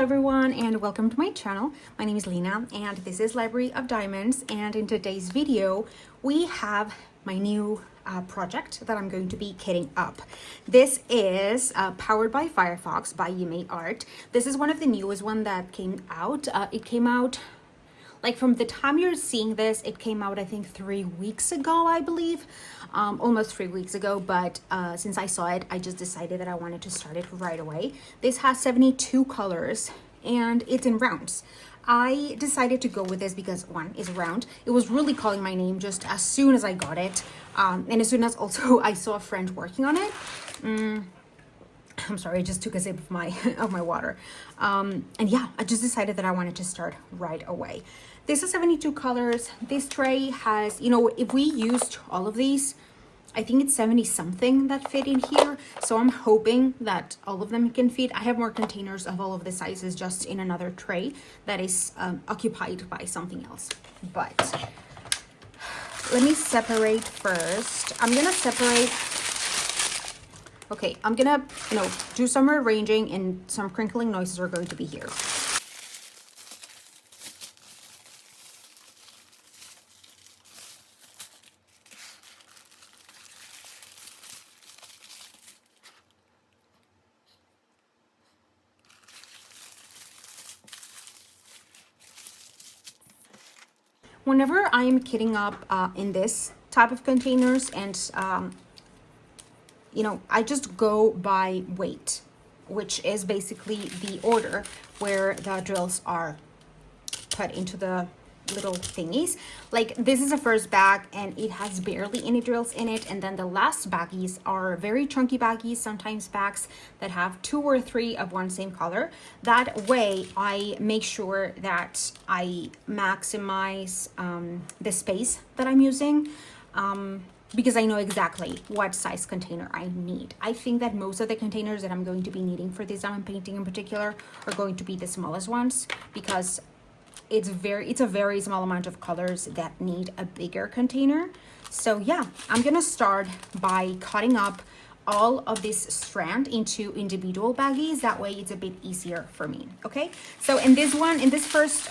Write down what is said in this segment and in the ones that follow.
everyone, and welcome to my channel. My name is Lina and this is Library of Diamonds, and in today's video we have my new project that I'm going to be kitting up. This is powered by Firefox by Yuumei Art. This is one of the newest one that came out. It came out like from the time you're seeing this, it came out I think 3 weeks ago, I believe, almost 3 weeks ago. But since I saw it, I just decided that I wanted to start it right away. This has 72 colors and it's in rounds. I decided to go with this because one is round. It was really calling my name just as soon as I got it, and as soon as also I saw a friend working on it. I'm sorry, I just took a sip of my water. And yeah, I just decided that I wanted to start right away. This is 72 colors. This tray has, you know, if we used all of these, I think it's 70 something that fit in here. So I'm hoping that all of them can fit. I have more containers of all of the sizes just in another tray that is occupied by something else. But let me separate first. I'm gonna separate. Okay, I'm gonna, do some rearranging, and some crinkling noises are going to be here. Whenever I'm kitting up in this type of containers, and I just go by weight, which is basically the order where the drills are put into the little thingies. Like this is the first bag and it has barely any drills in it, and then the last baggies are very chunky baggies, sometimes bags that have 2 or 3 of one same color. That way I make sure that I maximize the space that I'm using, because I know exactly what size container I need. I think that most of the containers that I'm going to be needing for this diamond painting in particular are going to be the smallest ones, because it's a very small amount of colors that need a bigger container. So yeah, I'm gonna start by cutting up all of this strand into individual baggies. That way it's a bit easier for me. Okay, so in this first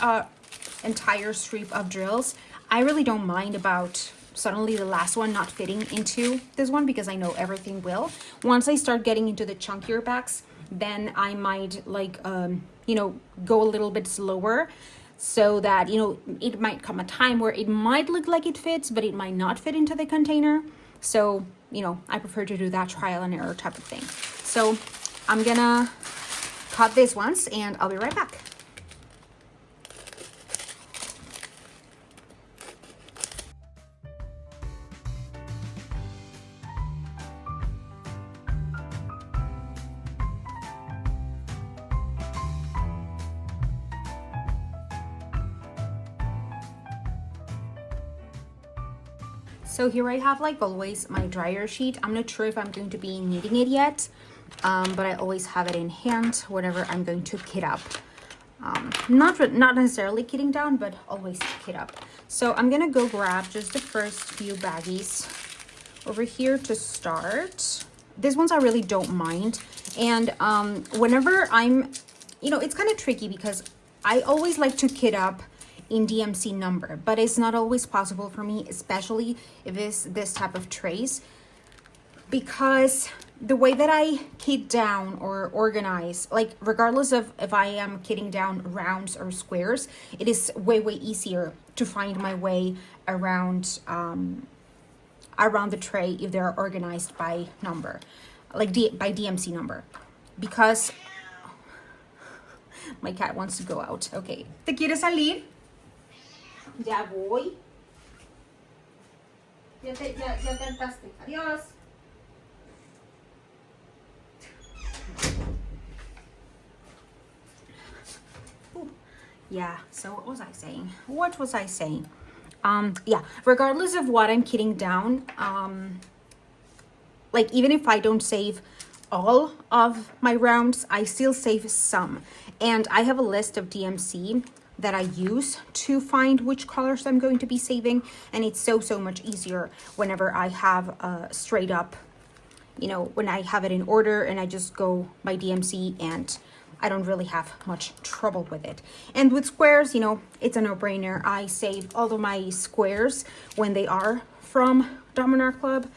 entire strip of drills, I really don't mind about suddenly the last one not fitting into this one, because I know everything will. Once I start getting into the chunkier bags, then I might go a little bit slower, so that it might come a time where it might look like it fits, but it might not fit into the container. So I prefer to do that trial and error type of thing. So I'm gonna cut this once and I'll be right back. So here I have, like always, my dryer sheet. I'm not sure if I'm going to be needing it yet, but I always have it in hand whenever I'm going to kit up. Not necessarily kitting down, but always kit up. So I'm gonna go grab just the first few baggies over here to start. These ones I really don't mind. And whenever I'm, it's kind of tricky because I always like to kit up in DMC number, but it's not always possible for me, especially if it's this type of trays, because the way that I kit down or organize, like regardless of if I am kitting down rounds or squares, it is way easier to find my way around around the tray if they're organized by number, like by DMC number, because my cat wants to go out. Okay, ¿te quieres salir? Ya voy. Ya cantaste. Adiós. Yeah, so what was I saying? Yeah, regardless of what I'm kitting down, like even if I don't save all of my rounds, I still save some. And I have a list of DMC that I use to find which colors I'm going to be saving, and it's so much easier whenever I have straight up, when I have it in order and I just go by DMC and I don't really have much trouble with it. And with squares, you know, it's a no-brainer. I save all of my squares when they are from Diamond Art Club.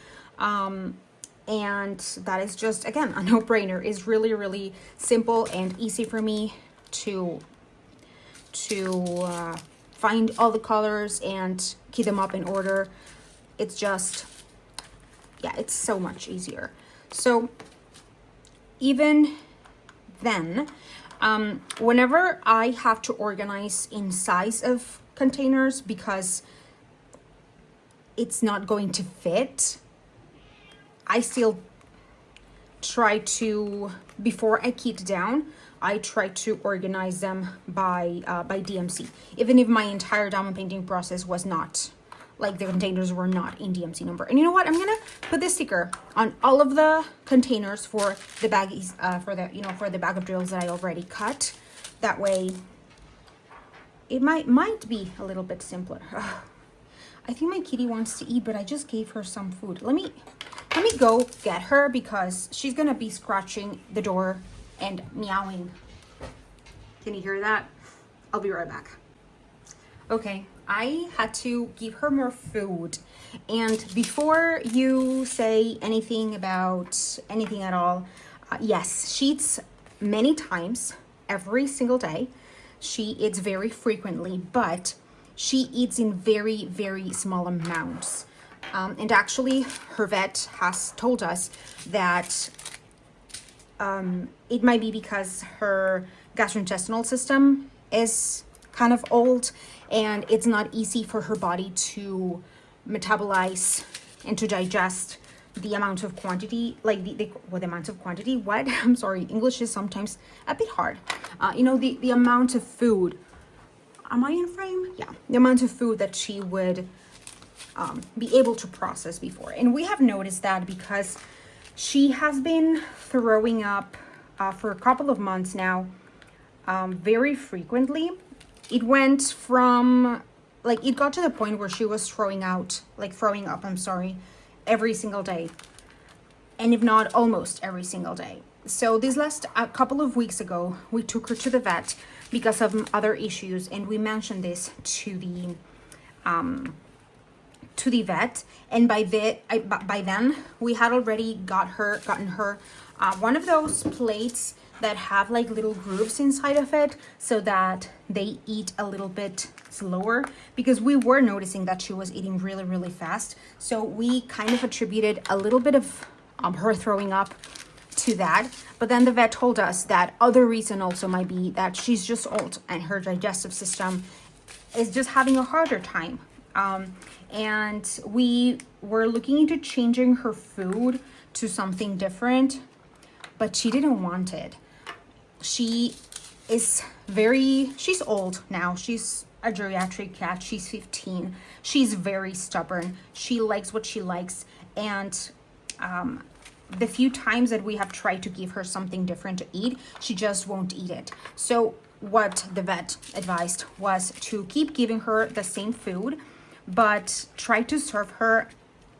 And that is just, again, a no-brainer. It's really, really simple and easy for me to find all the colors and keep them up in order. It's just, yeah, it's so much easier. So even then, whenever I have to organize in size of containers because it's not going to fit, I still try to, before I keyed down, I try to organize them by DMC, even if my entire diamond painting process was not, like the containers were not in DMC number. And you know what? I'm gonna put this sticker on all of the containers for the baggies, for the bag of drills that I already cut. That way, it might be a little bit simpler. I think my kitty wants to eat, but I just gave her some food. Let me go get her because she's gonna be scratching the door and meowing. Can you hear that? I'll be right back. Okay, I had to give her more food. And before you say anything about anything at all, yes, she eats many times every single day. She eats very frequently, but she eats in very, very small amounts. And actually, her vet has told us that it might be because her gastrointestinal system is kind of old and it's not easy for her body to metabolize and to digest the amount of quantity, like the amount of quantity, what? I'm sorry, English is sometimes a bit hard. The amount of food. Am I in frame? Yeah, the amount of food that she would be able to process before. And we have noticed that because she has been throwing up for a couple of months now, very frequently. It went from, like, it got to the point where she was throwing up, every single day. And if not, almost every single day. So this last couple of weeks ago, we took her to the vet because of other issues. And we mentioned this to the vet, and by then we had already gotten her one of those plates that have like little grooves inside of it so that they eat a little bit slower, because we were noticing that she was eating really, really fast. So we kind of attributed a little bit of her throwing up to that. But then the vet told us that other reason also might be that she's just old and her digestive system is just having a harder time. And we were looking into changing her food to something different, but she didn't want it. She's old now. She's a geriatric cat. She's 15. She's very stubborn. She likes what she likes. And the few times that we have tried to give her something different to eat, she just won't eat it. So what the vet advised was to keep giving her the same food, but try to serve her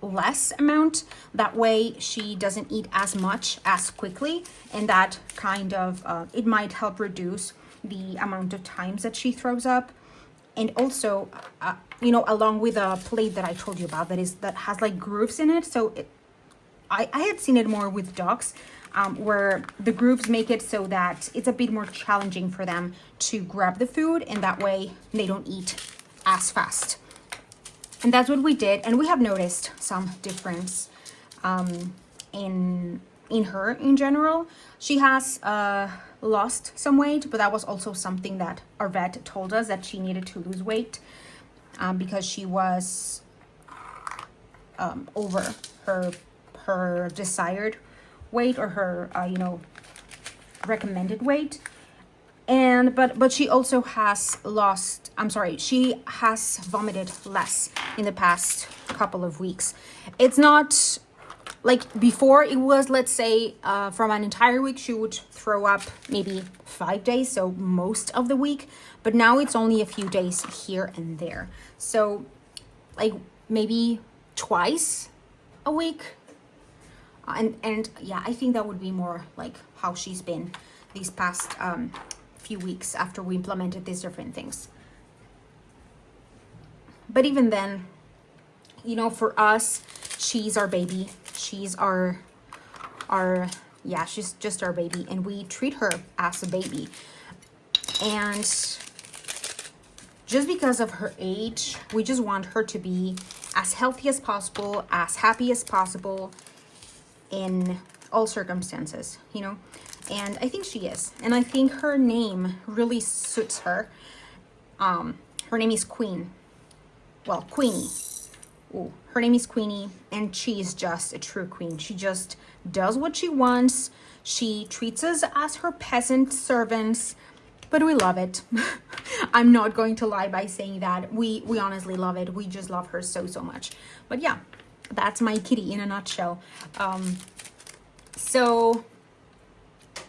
less amount. That way she doesn't eat as much as quickly, and that kind of it might help reduce the amount of times that she throws up. And also along with a plate that I told you about that has like grooves in it. So I had seen it more with dogs, where the grooves make it so that it's a bit more challenging for them to grab the food, and that way they don't eat as fast. And that's what we did, and we have noticed some difference in her in general. She has lost some weight, but that was also something that our vet told us, that she needed to lose weight because she was over her desired weight, or her recommended weight. And but she also has she has vomited less in the past couple of weeks. It's not like before. It was, let's say, from an entire week she would throw up maybe 5 days, so most of the week, but now it's only a few days here and there. So like maybe twice a week. And yeah, I think that would be more like how she's been these past few weeks after we implemented these different things. But even then, you know, for us, she's our baby. She's our yeah, she's just our baby, and we treat her as a baby. And just because of her age, we just want her to be as healthy as possible, as happy as possible in all circumstances, you know? And I think she is. And I think her name really suits her. Her name is Queen. Well, Queenie. Ooh, her name is Queenie, and she is just a true queen. She just does what she wants. She treats us as her peasant servants, but we love it. I'm not going to lie by saying that. We honestly love it. We just love her so much. But yeah, that's my kitty in a nutshell. So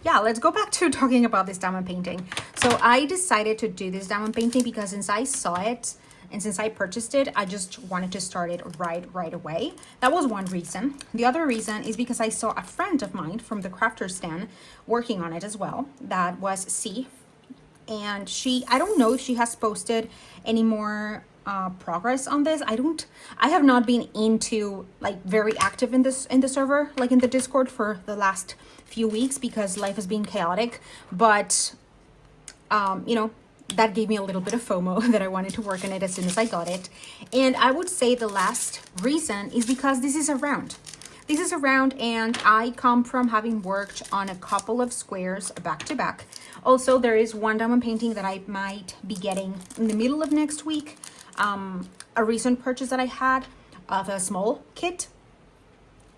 yeah, let's go back to talking about this diamond painting. So I decided to do this diamond painting because since I saw it and since I purchased it, I just wanted to start it right away. That was one reason. The other reason is because I saw a friend of mine from the crafter stand working on it as well. That was C. And I don't know if she has posted any more progress on this. I have not been into like very active in the server, like in the Discord for the last few weeks because life has been chaotic. But you know, that gave me a little bit of FOMO that I wanted to work on it as soon as I got it. And I would say the last reason is because this is a round. This is a round, and I come from having worked on a couple of squares back to back. Also, there is one diamond painting that I might be getting in the middle of next week. A recent purchase that I had of a small kit,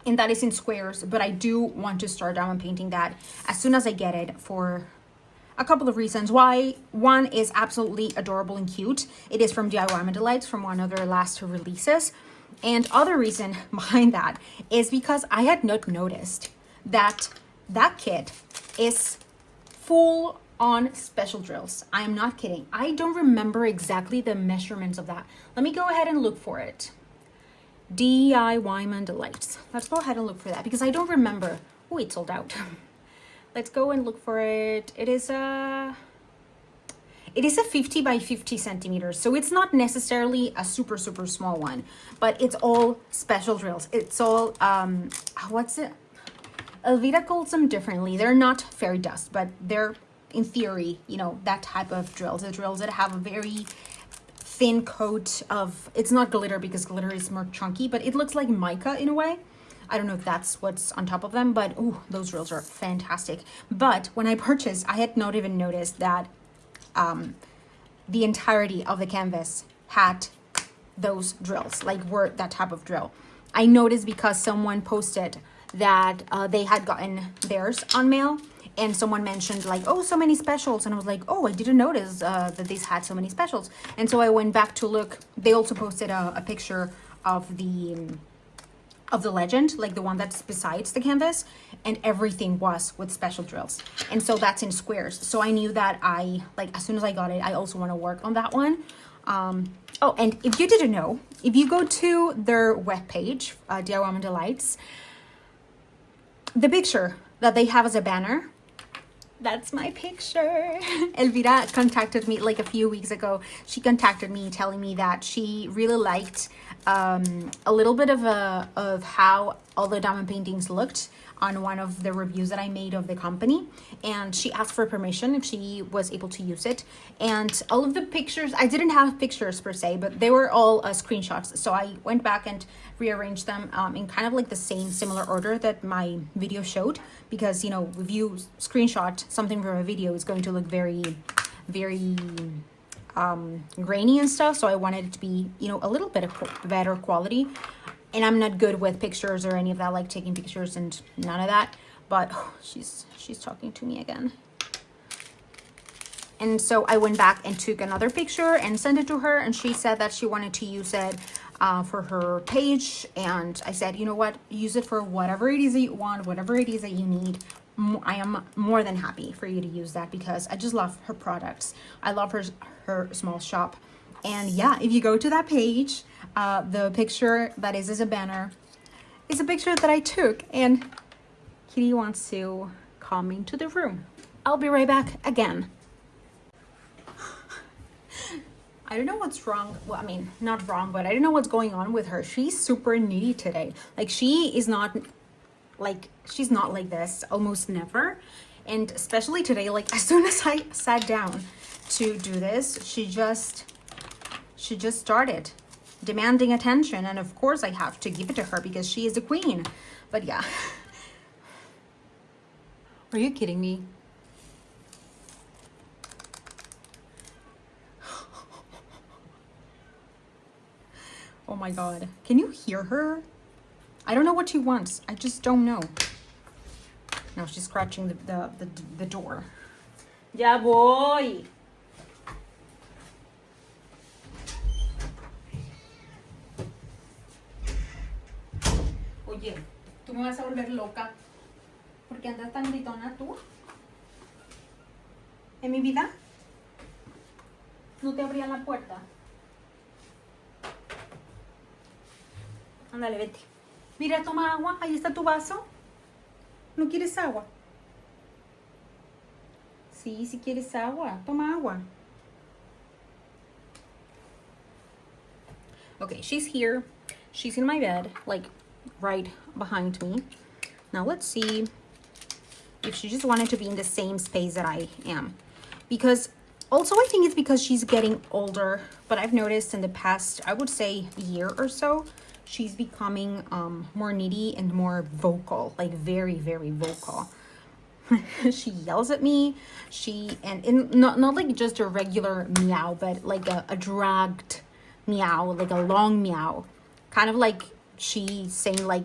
and that is in squares, but I do want to start diamond painting that as soon as I get it for a couple of reasons. Why? One is absolutely adorable and cute. It is from DIY Delights, from one of their last releases. And other reason behind that is because I had not noticed that that kit is full on special drills. I am not kidding. I don't remember exactly the measurements of that. Let me go ahead and look for it. DIY Delights. Let's go ahead and look for that because I don't remember. Oh, it sold out. Let's go and look for it. It is a 50 by 50 centimeters. So it's not necessarily a super small one, but it's all special drills. It's all, what's it? Elvira calls them differently. They're not fairy dust, but they're in theory, you know, that type of drills. The drills that have a very thin coat of, it's not glitter because glitter is more chunky, but it looks like mica in a way. I don't know if that's what's on top of them, but ooh, those drills are fantastic. But when I purchased, I had not even noticed that the entirety of the canvas had those drills, like were that type of drill. I noticed because someone posted that they had gotten theirs on mail, and someone mentioned like, oh, so many specials, and I was like, oh, I didn't notice that these had so many specials. And so I went back to look. They also posted a picture of the legend, like the one that's besides the canvas, and everything was with special drills. And so that's in squares. So I knew that as soon as I got it, I also want to work on that one. Oh, and if you didn't know, if you go to their webpage, DIY Delights, the picture that they have as a banner, that's my picture. Elvira contacted me like a few weeks ago. She contacted me telling me that she really liked a little bit of how all the diamond paintings looked on one of the reviews that I made of the company, and she asked for permission if she was able to use it. And all of the pictures, I didn't have pictures per se, but they were all screenshots. So I went back and rearranged them in kind of like the similar order that my video showed, because you know, if you screenshot something from a video, it's going to look very grainy and stuff. So I wanted it to be, you know, a little bit of better quality. And I'm not good with pictures or any of that, like taking pictures and none of that. But oh, she's talking to me again. And so I went back and took another picture and sent it to her. And she said that she wanted to use it for her page. And I said, you know what, use it for whatever it is that you want, whatever it is that you need. I am more than happy for you to use that because I just love her products. I love her small shop. And yeah, if you go to that page, the picture that is as a banner is a picture that I took, and Kitty wants to come into the room. I'll be right back again. I don't know what's wrong. Well, I mean, not wrong, but I don't know what's going on with her. She's super needy today. Like, she's not like this almost never. And especially today, like as soon as I sat down to do this, she just started demanding attention. And of course I have to give it to her because she is the queen. But yeah. Are you kidding me? Oh my God. Can you hear her? I don't know what she wants. I just don't know. Now she's scratching the door. Ya voy. Oye, tú me vas a volver loca. ¿Por qué andas tan gritona tú? ¿En mi vida? ¿No te abría la puerta? Ándale, vete. Mira, toma agua. Ahí está tu vaso. ¿No quieres agua? Sí, si quieres agua. Toma agua. Okay, she's here. She's in my bed, like right behind me. Now let's see if she just wanted to be in the same space that I am. Because also I think it's because she's getting older, but I've noticed in the past, I would say year or so, she's becoming more needy and more vocal, like very, very vocal. She yells at me. Not like just a regular meow, but like a dragged meow, like a long meow. Kind of like she's saying like,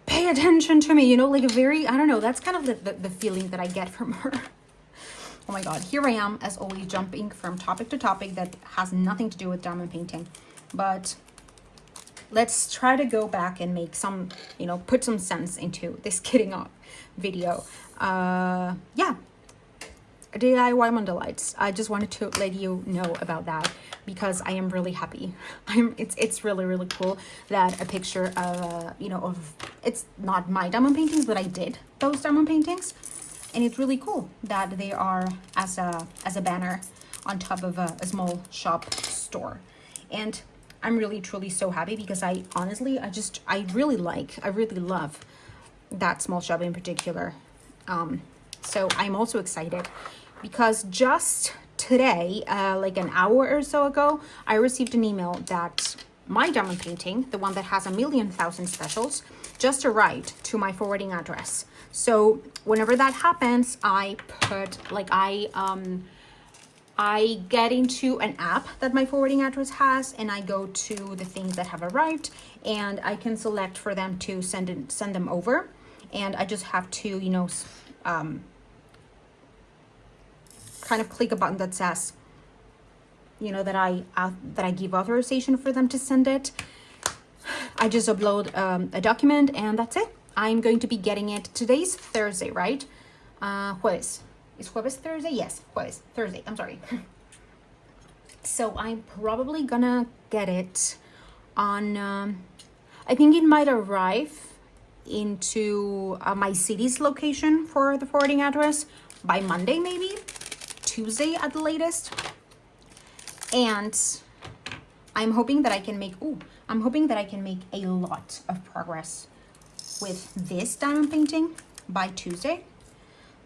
pay attention to me, you know, like a very, I don't know, that's kind of the feeling that I get from her. Oh my God, here I am, as always, jumping from topic to topic that has nothing to do with diamond painting. But let's try to go back and make some, you know, put some sense into this kidding off video. Yeah, DIY Mondelites. I just wanted to let you know about that because I am really happy. It's really, really cool that a picture of, you know, of, it's not my diamond paintings, but I did those diamond paintings. And it's really cool that they are as a banner on top of a small shop store. And I'm really, truly so happy because I really love that small shop in particular. So I'm also excited because just today, like an hour or so ago, I received an email that my diamond painting, the one that has 1,000,000 specials, just arrived to my forwarding address. So whenever that happens, I get into an app that my forwarding address has, and I go to the things that have arrived, and I can select for them to send them over. And I just have to, you know, kind of click a button that says, you know, that I give authorization for them to send it. I just upload a document, and that's it. I'm going to be getting it. Today's Thursday, right? Jueves. Is Jueves Thursday? Yes, Jueves. Thursday. I'm sorry. So I'm probably gonna get it on, I think it might arrive into my city's location for the forwarding address by Monday, maybe Tuesday at the latest. And I'm hoping that I can make a lot of progress with this diamond painting by Tuesday.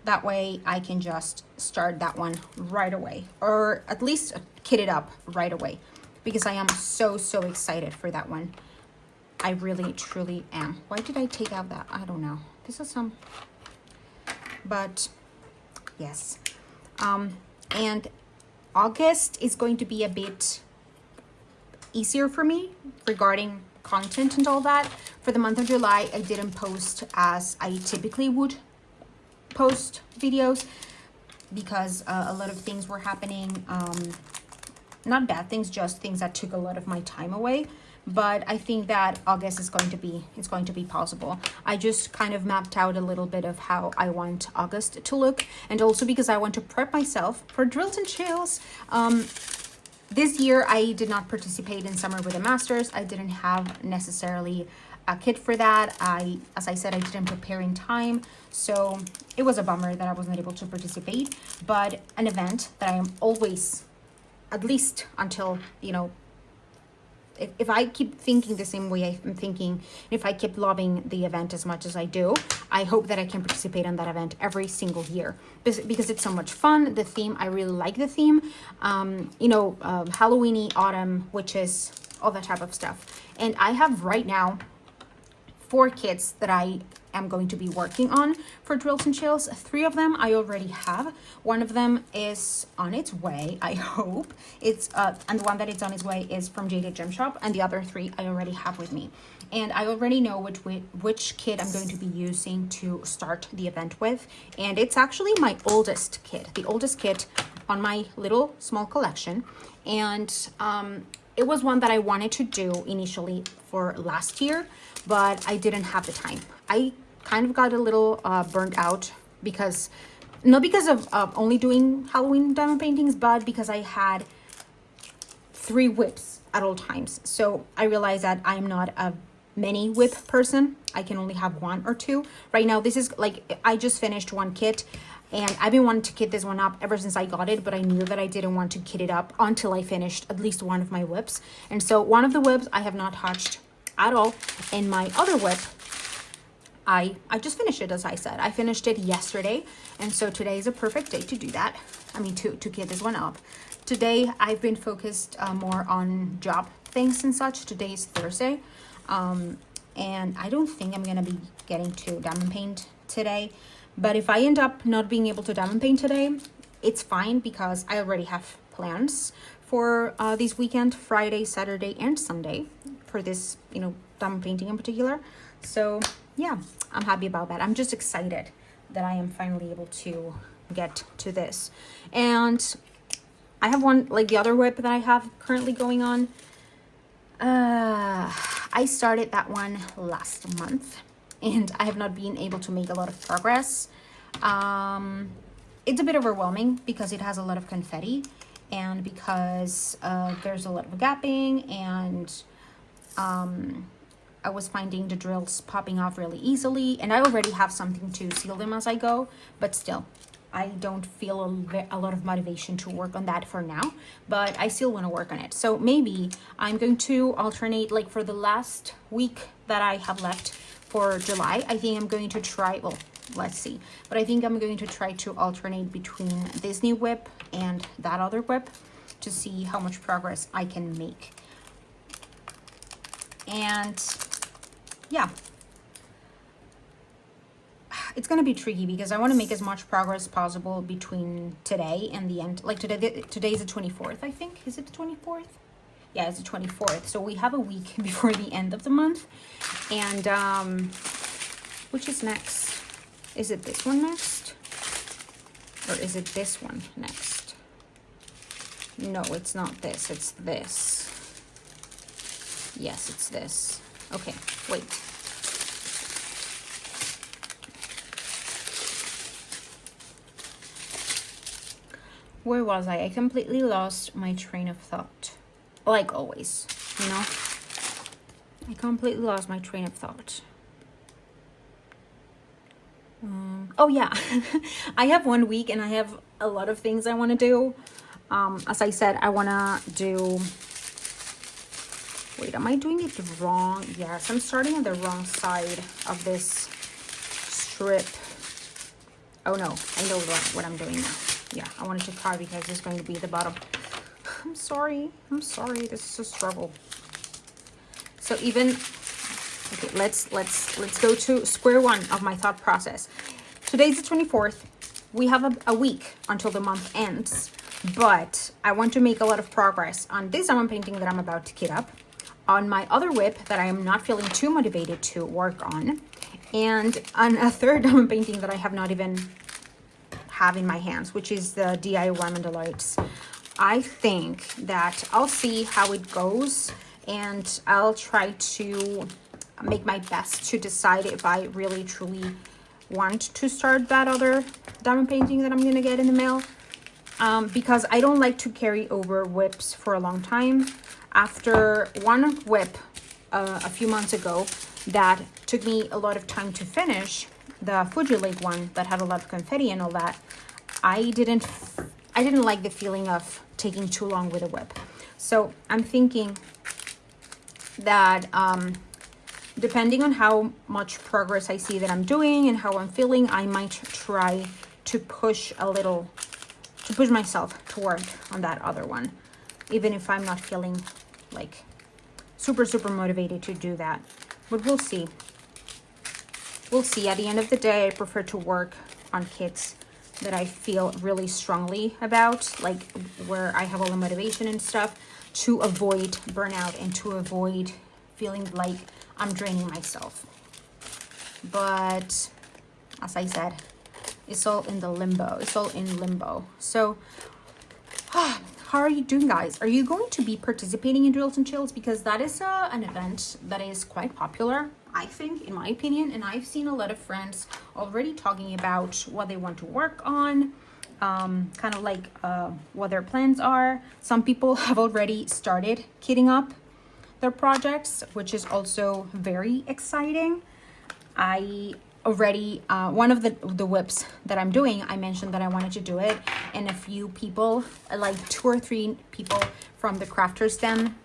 That way I can just start that one right away, or at least kit it up right away, because I am so excited for that one. I really, truly am. Why did I take out that? I don't know. This is some, but yes. And August is going to be a bit easier for me regarding content and all that. For the month of July, I didn't post as I typically would post videos because a lot of things were happening. Not bad things, just things that took a lot of my time away. But I think that August is going to be possible. I just kind of mapped out a little bit of how I want August to look, and also because I want to prep myself for drills and chills. This year I did not participate in Summer with the Masters. I didn't have necessarily a kit for that. As I said, I didn't prepare in time, so it was a bummer that I wasn't able to participate. But an event that I am always, at least until, you know, if I keep thinking the same way I'm thinking, if I keep loving the event as much as I do, I hope that I can participate in that event every single year, because it's so much fun. The theme, I really like the theme, you know, Halloweeny, autumn, witches, all that type of stuff. And I have right now 4 kits that I am going to be working on for Drills and Chills. 3 of them I already have. One of them is on its way, I hope. It's and the one that it's on its way is from Jaded Gem Shop, and the other 3 I already have with me. And I already know which kit I'm going to be using to start the event with. And it's actually my oldest kit, the oldest kit on my little small collection. And it was one that I wanted to do initially for last year, but I didn't have the time. I kind of got a little burnt out because, not because of only doing Halloween diamond paintings, but because I had 3 whips at all times. So I realized that I'm not a many whip person. I can only have 1 or 2. Right now, this is like, I just finished 1 kit, and I've been wanting to kit this one up ever since I got it, but I knew that I didn't want to kit it up until I finished at least one of my whips. And so one of the whips I have not touched at all, and my other whip, I just finished it, as I said. I finished it yesterday, and so today is a perfect day to do that. I mean, to kit this one up. Today, I've been focused more on job things and such. Today is Thursday, and I don't think I'm gonna be getting to diamond paint today. But if I end up not being able to diamond paint today, it's fine, because I already have plans for this weekend, Friday, Saturday, and Sunday, for this, you know, diamond painting in particular. So yeah, I'm happy about that. I'm just excited that I am finally able to get to this. And I have one, like the other whip that I have currently going on. I started that one last month, and I have not been able to make a lot of progress. It's a bit overwhelming because it has a lot of confetti, and because there's a lot of gapping, and I was finding the drills popping off really easily, and I already have something to seal them as I go, but still, I don't feel a lot of motivation to work on that for now, but I still want to work on it. So maybe I'm going to alternate, like for the last week that I have left for July, I think I'm going to try, well, let's see, but I think I'm going to try to alternate between this new whip and that other whip to see how much progress I can make. And yeah, it's gonna be tricky because I want to make as much progress possible between today and the end. Like today is the 24th, I think. Is it the 24th? Yeah, it's the 24th. So we have a week before the end of the month. And which is next? Is it this one next? Or is it this one next? No, it's not this. It's this. Yes, it's this. Okay, wait. Where was I? I completely lost my train of thought. Like always, you know? I completely lost my train of thought. Oh yeah, I have 1 week and I have a lot of things I want to do. As I said, I want to do... Wait, am I doing it wrong? Yes, I'm starting on the wrong side of this strip. Oh no, I know what I'm doing now. Yeah, I wanted to cry because it's going to be the bottom. I'm sorry. This is a struggle. So even, okay, let's go to square one of my thought process. Today's the 24th. We have a week until the month ends, but I want to make a lot of progress on this diamond painting that I'm about to kit up, on my other whip that I am not feeling too motivated to work on, and on a third diamond painting that I have not even have in my hands, which is the DIY Mandaloids. I think that I'll see how it goes, and I'll try to make my best to decide if I really truly want to start that other diamond painting that I'm gonna get in the mail, because I don't like to carry over whips for a long time. After one whip a few months ago that took me a lot of time to finish, the Fuji Lake one that had a lot of confetti and all that, I didn't like the feeling of taking too long with a whip. So I'm thinking that depending on how much progress I see that I'm doing and how I'm feeling, I might try to push myself to work on that other one, even if I'm not feeling like super motivated to do that. But we'll see. We'll see. At the end of the day, I prefer to work on kits that I feel really strongly about, like where I have all the motivation and stuff, to avoid burnout and to avoid feeling like I'm draining myself. But as I said, it's all in the limbo. It's all in limbo. So how are you doing, guys? Are you going to be participating in Drills and Chills? Because that is an event that is quite popular, I think, in my opinion. And I've seen a lot of friends already talking about what they want to work on, kind of like what their plans are. Some people have already started kitting up their projects, which is also very exciting. I already, one of the whips that I'm doing, I mentioned that I wanted to do it, and a few people, like 2 or 3 people from the Crafters Den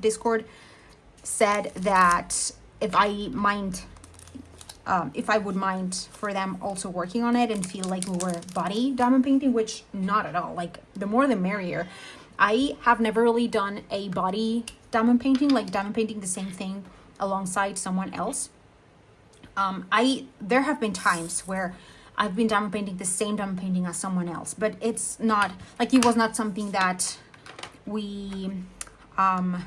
Discord, said that if I would mind for them also working on it and feel like we were body diamond painting, which not at all. Like, the more the merrier. I have never really done a body diamond painting, like diamond painting the same thing alongside someone else. There have been times where I've been diamond painting the same diamond painting as someone else, but it's not like, it was not something that we kind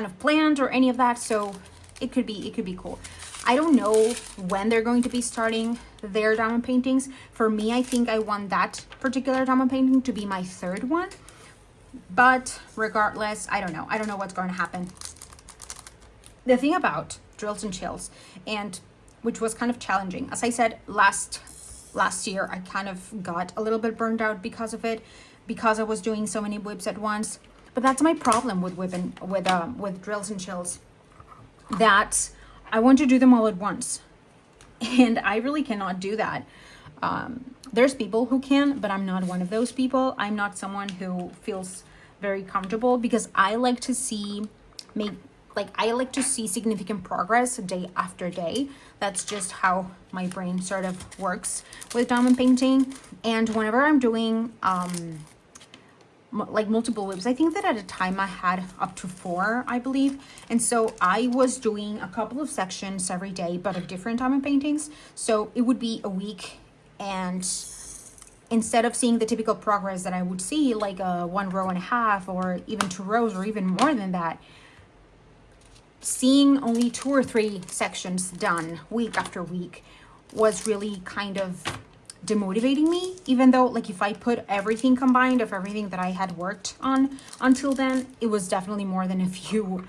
of planned or any of that. So it could be cool. I don't know when they're going to be starting their diamond paintings. For me, I think I want that particular diamond painting to be my 3rd one. But regardless, I don't know. I don't know what's going to happen. The thing about Drills and Chills, and which was kind of challenging, as I said, last year, I kind of got a little bit burned out because of it, because I was doing so many whips at once. But that's my problem with Drills and Chills, that I want to do them all at once, and I really cannot do that. There's people who can, but I'm not one of those people. I'm not someone who feels very comfortable, because I like to see significant progress day after day. That's just how my brain sort of works with diamond painting. And whenever I'm doing like multiple whips, I think that at a time I had up to 4, I believe. And so I was doing a couple of sections every day, but of different diamond paintings. So it would be a week, and instead of seeing the typical progress that I would see, like 1 row and a half, or even 2 rows, or even more than that, seeing only 2 or 3 sections done week after week was really kind of demotivating me. Even though, like, if I put everything combined of everything that I had worked on until then, it was definitely more than a few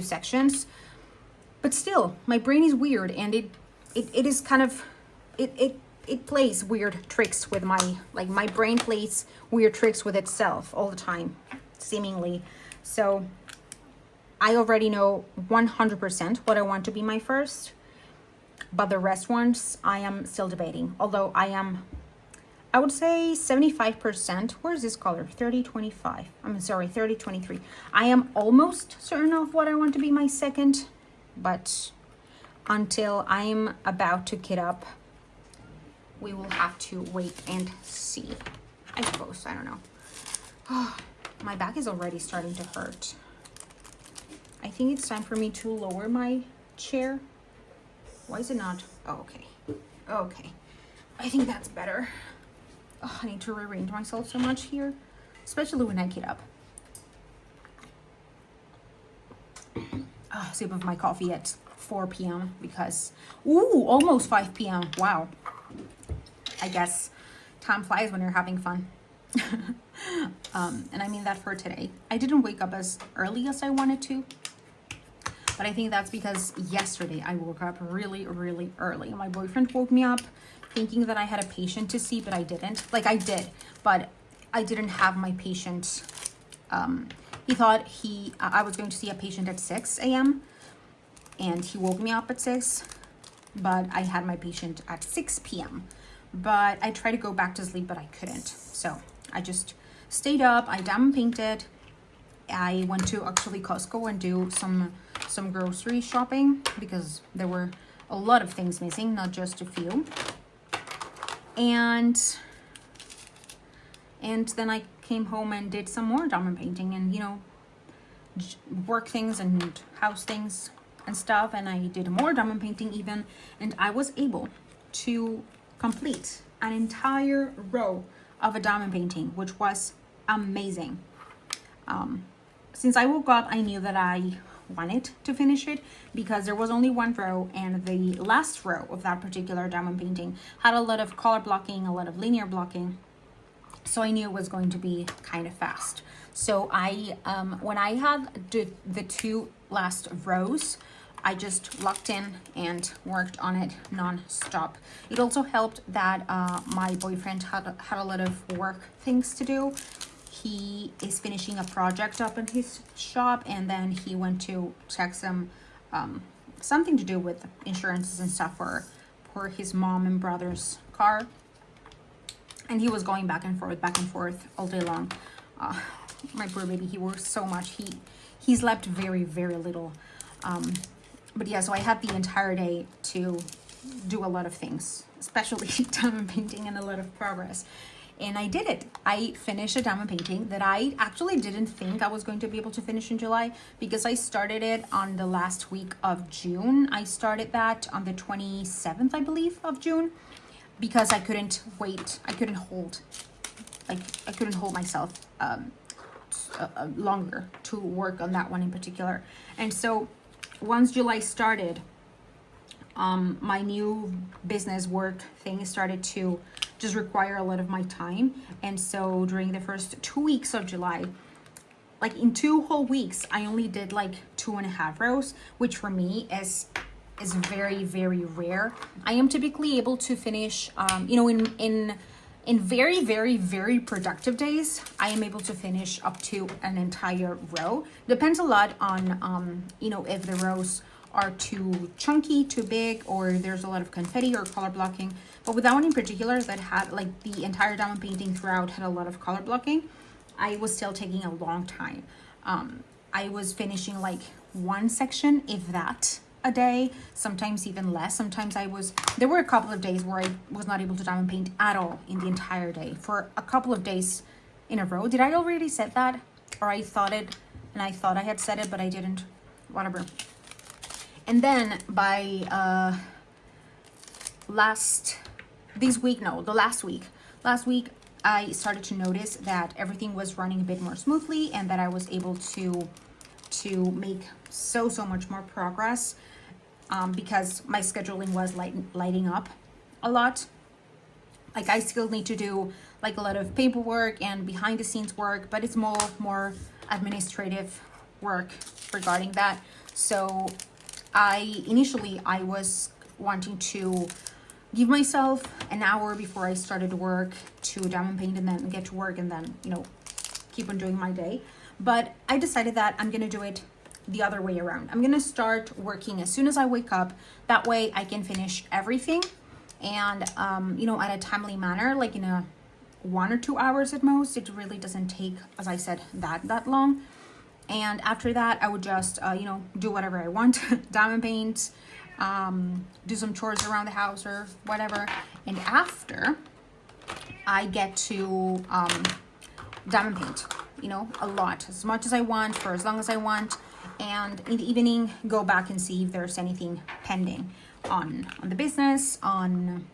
sections. But still, my brain is weird, and it is kind of, it plays weird tricks with my brain plays weird tricks with itself all the time, seemingly. So I already know 100% what I want to be my first, but the rest ones I am still debating. Although I would say 75%. Where's this color? 3025. I'm sorry, 3023. I am almost certain of what I want to be my second, but until I'm about to kit up, we will have to wait and see, I suppose. I don't know. Oh, my back is already starting to hurt. I think it's time for me to lower my chair. Why is it not? Oh, okay. Okay. I think that's better. Oh, I need to rearrange myself so much here, especially when I kit up. Sip of my coffee at 4 p.m. because, almost 5 p.m. Wow. I guess time flies when you're having fun. And I mean that for today. I didn't wake up as early as I wanted to, but I think that's because yesterday I woke up really, really early. My boyfriend woke me up thinking that I had a patient to see, but I didn't. Like, I did, but I didn't have my patient he thought I was going to see a patient at 6 a.m. and he woke me up at 6, but I had my patient at 6 p.m. But I tried to go back to sleep, but I couldn't. So I just stayed up. I diamond painted. I went to actually Costco and do some grocery shopping because there were a lot of things missing, not just a few. And then I came home and did some more diamond painting and, you know, work things and house things and stuff. And I did more diamond painting even, and I was able to complete an entire row of a diamond painting, which was amazing. Since I woke up, I knew that I wanted to finish it because there was only one row, and the last row of that particular diamond painting had a lot of color blocking, a lot of linear blocking. So I knew it was going to be kind of fast. So I, when I had the two last rows, I just locked in and worked on it non-stop. It also helped that my boyfriend had a lot of work things to do. He is finishing a project up in his shop, and then he went to check some something to do with insurances and stuff for his mom and brother's car. And he was going back and forth all day long. My poor baby, he works so much. He slept very, very little. But yeah, so I had the entire day to do a lot of things, especially diamond painting, and a lot of progress. And I did it. I finished a diamond painting that I actually didn't think I was going to be able to finish in July, because I started it on the last week of June. I started that on the 27th, I believe, of June, because I couldn't wait. I couldn't hold myself longer to work on that one in particular. And so once July started, my new business work thing started to just require a lot of my time. And so during the first 2 weeks of July, like in 2 whole weeks, I only did like 2.5 rows, which for me is very, very rare. I am typically able to finish, in very, very, very productive days, I am able to finish up to an entire row. Depends a lot on, if the rows are too chunky, too big, or there's a lot of confetti or color blocking. But with that one in particular that had like the entire diamond painting throughout had a lot of color blocking, I was still taking a long time. I was finishing like one section, if that, a day, sometimes even less. Sometimes there were a couple of days where I was not able to diamond paint at all in the entire day for a couple of days in a row. Did I already said that? Or I thought it, and I thought I had said it, but I didn't, whatever. And then by last week, I started to notice that everything was running a bit more smoothly, and that I was able to make so much more progress, because my scheduling was lighting up a lot. Like I still need to do like a lot of paperwork and behind the scenes work, but it's more administrative work regarding that. So initially I was wanting to give myself an hour before I started work to diamond paint, and then get to work, and then, keep on doing my day. But I decided that I'm gonna do it the other way around. I'm gonna start working as soon as I wake up. That way I can finish everything, and at a timely manner, like in a 1 or 2 hours at most. It really doesn't take, as I said, that long. And after that, I would just do whatever I want, diamond paint, do some chores around the house or whatever. And after, I get to diamond paint, a lot, as much as I want, for as long as I want. And in the evening, go back and see if there's anything pending on the business, on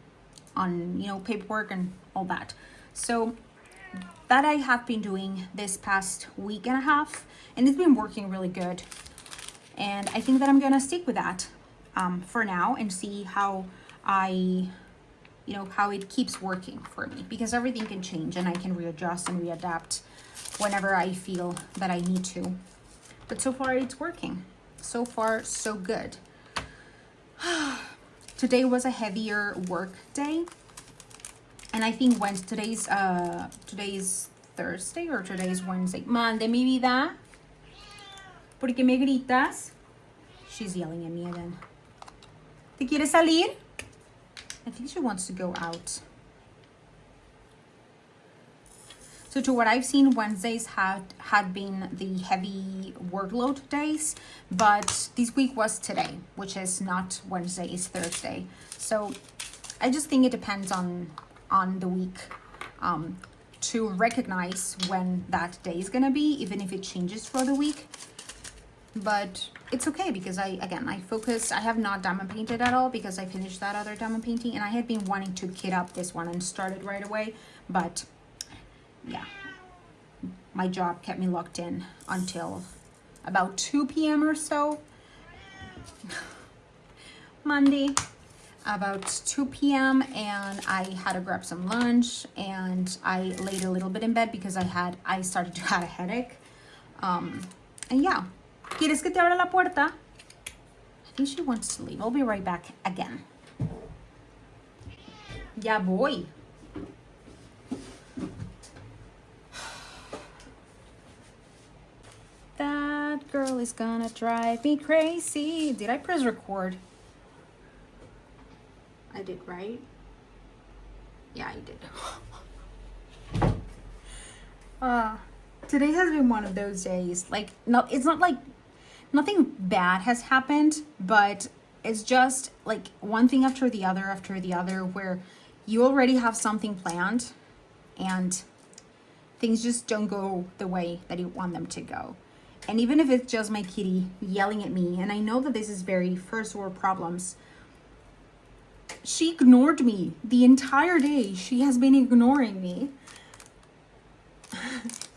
paperwork and all that. So that I have been doing this past week and a half, and it's been working really good. And I think that I'm gonna stick with that for now, and see how how it keeps working for me, because everything can change and I can readjust and readapt whenever I feel that I need to. But so far it's working. So far, so good. Today was a heavier work day. And I think today's Thursday or today is Wednesday. Mande mi vida. ¿Por qué me gritas? She's yelling at me again. ¿Te quieres salir? I think she wants to go out. So to what I've seen, Wednesdays had been the heavy workload days, but this week was today, which is not Wednesday, it's Thursday. So I just think it depends on the week to recognize when that day is gonna be, even if it changes for the week. But it's okay because I have not diamond painted at all because I finished that other diamond painting and I had been wanting to kit up this one and start it right away, but yeah, my job kept me locked in until about 2 p.m. or so. Monday, about 2 p.m. and I had to grab some lunch and I laid a little bit in bed because I started to have a headache. And yeah. ¿Quieres que te abra la puerta? I think she wants to leave. I'll be right back again. Ya voy. That girl is gonna drive me crazy. Did I press record? I did, right? Yeah, I did. Today has been one of those days. Like, no, it's not like nothing bad has happened, but it's just like one thing after the other, where you already have something planned and things just don't go the way that you want them to go. And even if it's just my kitty yelling at me, and I know that this is very first world problems, she ignored me the entire day. She has been ignoring me,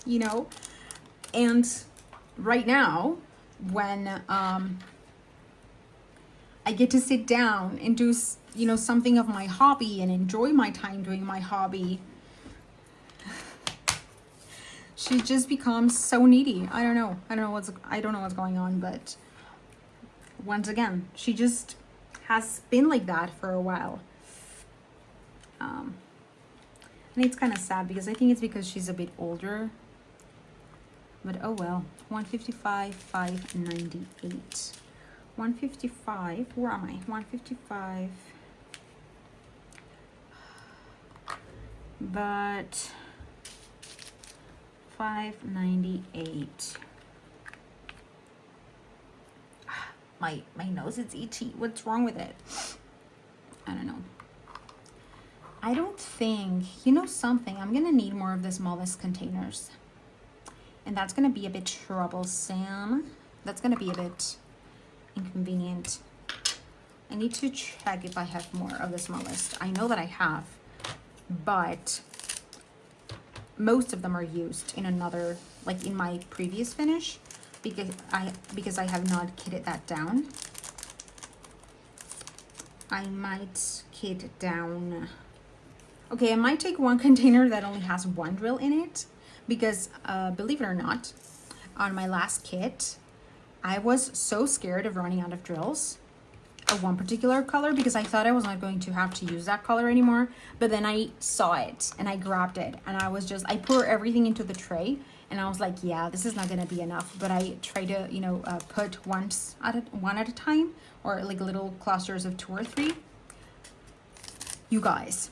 you know, and right now, when I get to sit down and do, you know, something of my hobby and enjoy my time doing my hobby, she just becomes so needy. I don't know what's going on, but once again, she just has been like that for a while. And it's kind of sad because I think it's because she's a bit older. But oh well. 155, 598. 155, where am I? 155. But 598. My nose is itchy. What's wrong with it? I don't know. I don't think, you know something, I'm gonna need more of the smallest containers. And that's gonna be a bit troublesome. That's gonna be a bit inconvenient. I need to check if I have more of the smallest. I know that I have, but most of them are used in another, like in my previous finish, because I have not kitted that down. I might kit down. Okay, I might take one container that only has one drill in it, because believe it or not, on my last kit, I was so scared of running out of drills of one particular color because I thought I was not going to have to use that color anymore. But then I saw it and I grabbed it and I pour everything into the tray and I was like, yeah, this is not gonna be enough. But I try to, you know, put one at a time, or like little clusters of 2 or 3. You guys,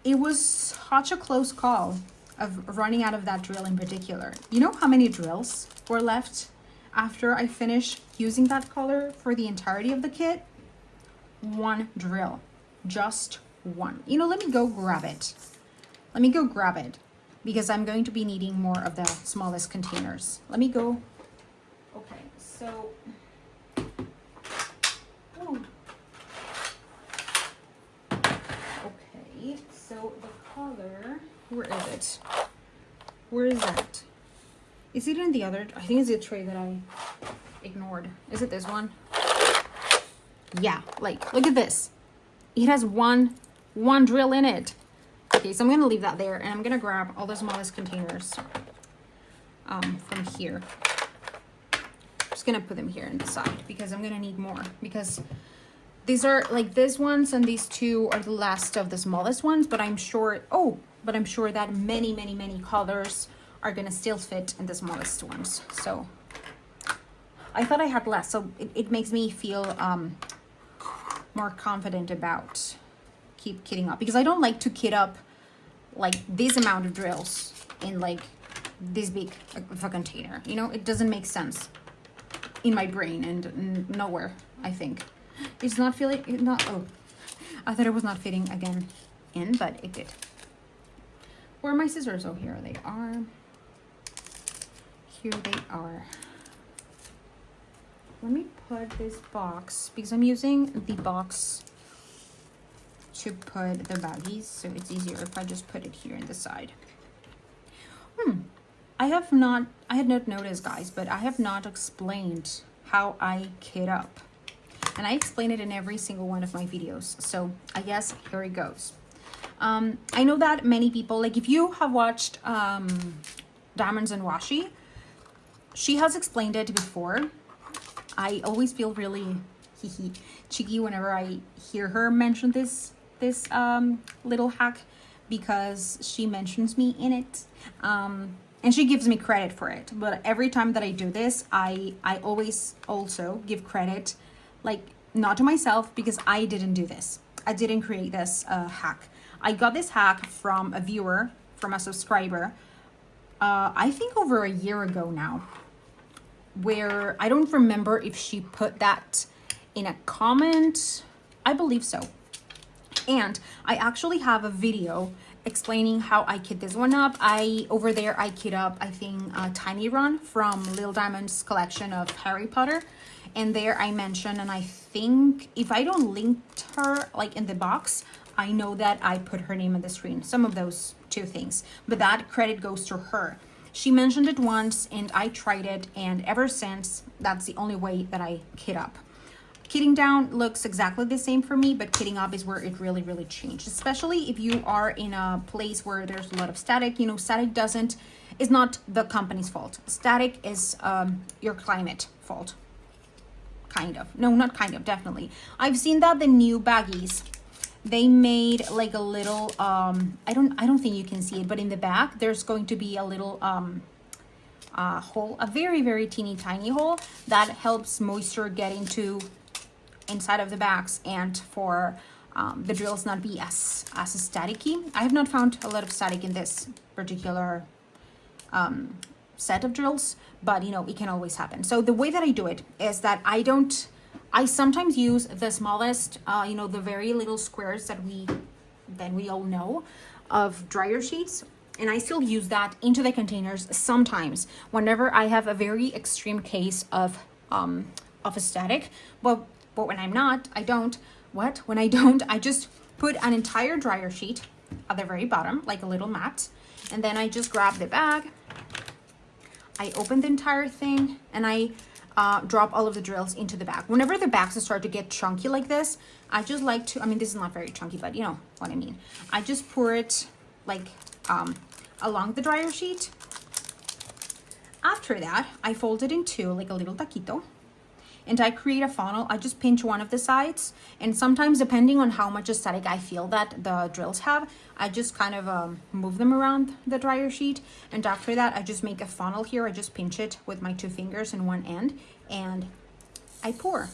it was such a close call of running out of that drill in particular. You know how many drills were left after I finished using that color for the entirety of the kit? 1 drill, just 1. You know, let me go grab it. Let me go grab it because I'm going to be needing more of the smallest containers. Let me go. Okay, so. Oh. Okay, so the color, where is it? Where is that? Is it in the other? I think it's the tray that I ignored. Is it this one? Yeah, like, look at this. It has one drill in it. Okay, so I'm gonna leave that there and I'm gonna grab all the smallest containers from here. I'm just gonna put them here on the side because I'm gonna need more, because these are like these ones and these 2 are the last of the smallest ones, but I'm sure, oh, but I'm sure that many colors are gonna still fit in the smallest ones. So I thought I had less, so it makes me feel more confident about keep kitting up, because I don't like to kit up like this amount of drills in like this big of a container. You know, it doesn't make sense in my brain and nowhere, I think. It's not feeling, not, oh, I thought it was not fitting again in, but it did. Where are my scissors? Oh, here they are. Here they are. Let me put this box, because I'm using the box to put the baggies, so it's easier if I just put it here in the side. I had not noticed, guys, but I have not explained how I kit up. And I explain it in every single one of my videos. So I guess here it goes. I know that many people, like if you have watched Diamonds and Washi, she has explained it before. I always feel really cheeky whenever I hear her mention this little hack, because she mentions me in it. And she gives me credit for it. But every time that I do this, I always also give credit, like not to myself, because I didn't do this. I didn't create this hack. I got this hack from a viewer, from a subscriber, I think over a year ago now, where I don't remember if she put that in a comment. I believe so. And I actually have a video explaining how I kit this one up. Over there I kit up, I think, Tiny Run from Lil Diamond's collection of Harry Potter. And there I mentioned, and I think if I don't link her like in the box, I know that I put her name on the screen. Some of those two things, but that credit goes to her. She mentioned it once and I tried it, and ever since, that's the only way that I kit up. Kitting down looks exactly the same for me, but kitting up is where it really changed, especially if you are in a place where there's a lot of static. You know, static is not the company's fault. Static is your climate fault. Kind of. No, not kind of, definitely. I've seen that the new baggies, they made like a little I don't think you can see it, but in the back there's going to be a little hole, a very teeny tiny hole that helps moisture get into inside of the bags, and for the drills not be as staticky. I have not found a lot of static in this particular set of drills, but you know, it can always happen. So the way that I do it is that I sometimes use the smallest, you know, the very little squares that we all know of dryer sheets, and I still use that into the containers sometimes whenever I have a very extreme case of a static. But when I'm not, I don't. When I don't, I just put an entire dryer sheet at the very bottom, like a little mat, and then I just grab the bag, I open the entire thing, and I drop all of the drills into the bag. Whenever the bags start to get chunky like this, I just like to, I mean, this is not very chunky, but you know what I mean. I just pour it like along the dryer sheet. After that, I fold it in two, like a little taquito, and I create a funnel. I just pinch one of the sides, and sometimes depending on how much static I feel that the drills have, I just kind of move them around the dryer sheet. And after that, I just make a funnel here. I just pinch it with my two fingers in one end, and I pour.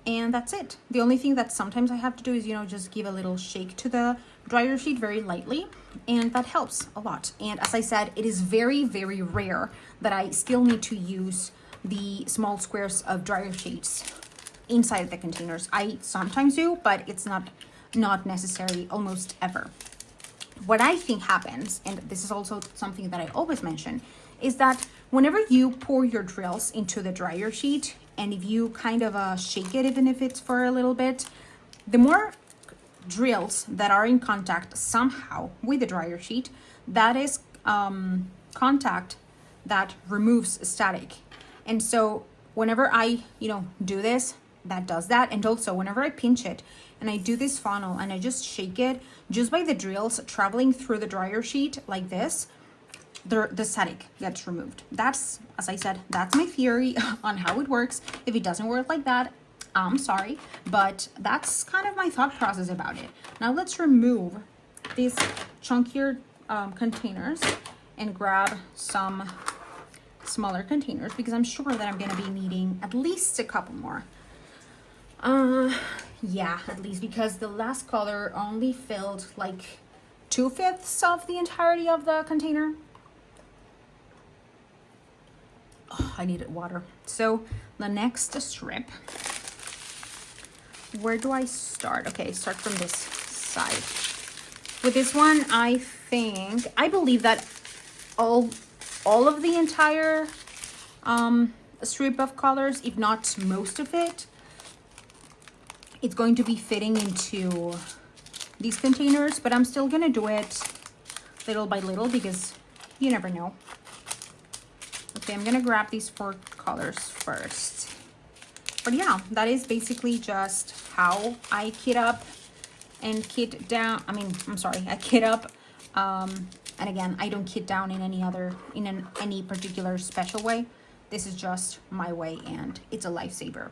And that's it. The only thing that sometimes I have to do is, you know, just give a little shake to the dryer sheet very lightly, and that helps a lot. And as I said, it is very rare that I still need to use the small squares of dryer sheets inside the containers. I sometimes do, but it's not necessary almost ever. What I think happens, and this is also something that I always mention, is that whenever you pour your drills into the dryer sheet, and if you kind of shake it, even if it's for a little bit, the more drills that are in contact somehow with the dryer sheet, that is contact that removes static. And so whenever I, you know, do this, that does that. And also whenever I pinch it and I do this funnel and I just shake it, just by the drills traveling through the dryer sheet like this, the static gets removed. That's, as I said, that's my theory on how it works. If it doesn't work like that, I'm sorry, but that's kind of my thought process about it. Now let's remove this chunkier containers and grab some smaller containers because I'm sure that I'm gonna be needing at least a couple more. Yeah, at least, because the last color only filled like 2/5 of the entirety of the container. Oh, I needed water. So the next strip, where do I start? Okay, start from this side. With this one, I believe that all of the entire strip of colors, if not most of it, it's going to be fitting into these containers, but I'm still gonna do it little by little because you never know. Okay, I'm gonna grab these 4 colors first. But yeah, that is basically just how I kit up and kit down. I kit up. And again, I don't kit down in any particular special way. This is just my way, and it's a lifesaver.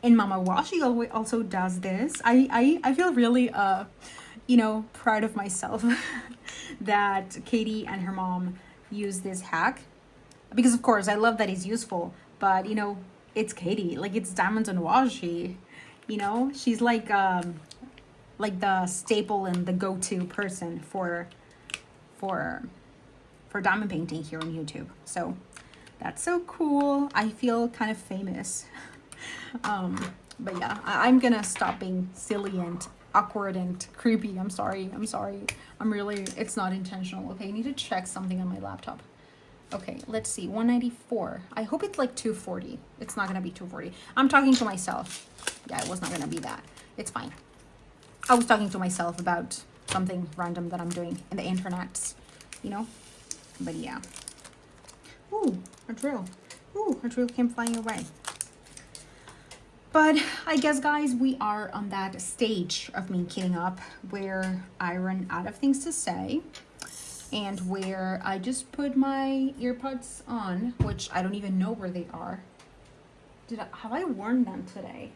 And Mama Washi also does this. I feel really proud of myself that Katie and her mom use this hack, because of course I love that it's useful, but it's Katie, like it's Diamonds and Washi, she's like the staple and the go-to person for diamond painting here on YouTube. So that's so cool. I feel kind of famous. But yeah, I'm gonna stop being silly and awkward and creepy. I'm sorry. It's not intentional. Okay, I need to check something on my laptop. Okay, let's see, 194. I hope it's like 240. It's not gonna be 240. I'm talking to myself. Yeah, it was not gonna be that. It's fine. I was talking to myself about something random that I'm doing in the internet, But yeah. Ooh, a drill. Ooh, a drill came flying away. But I guess, guys, we are on that stage of me kitting up where I run out of things to say and where I just put my earbuds on, which I don't even know where they are. Have I worn them today?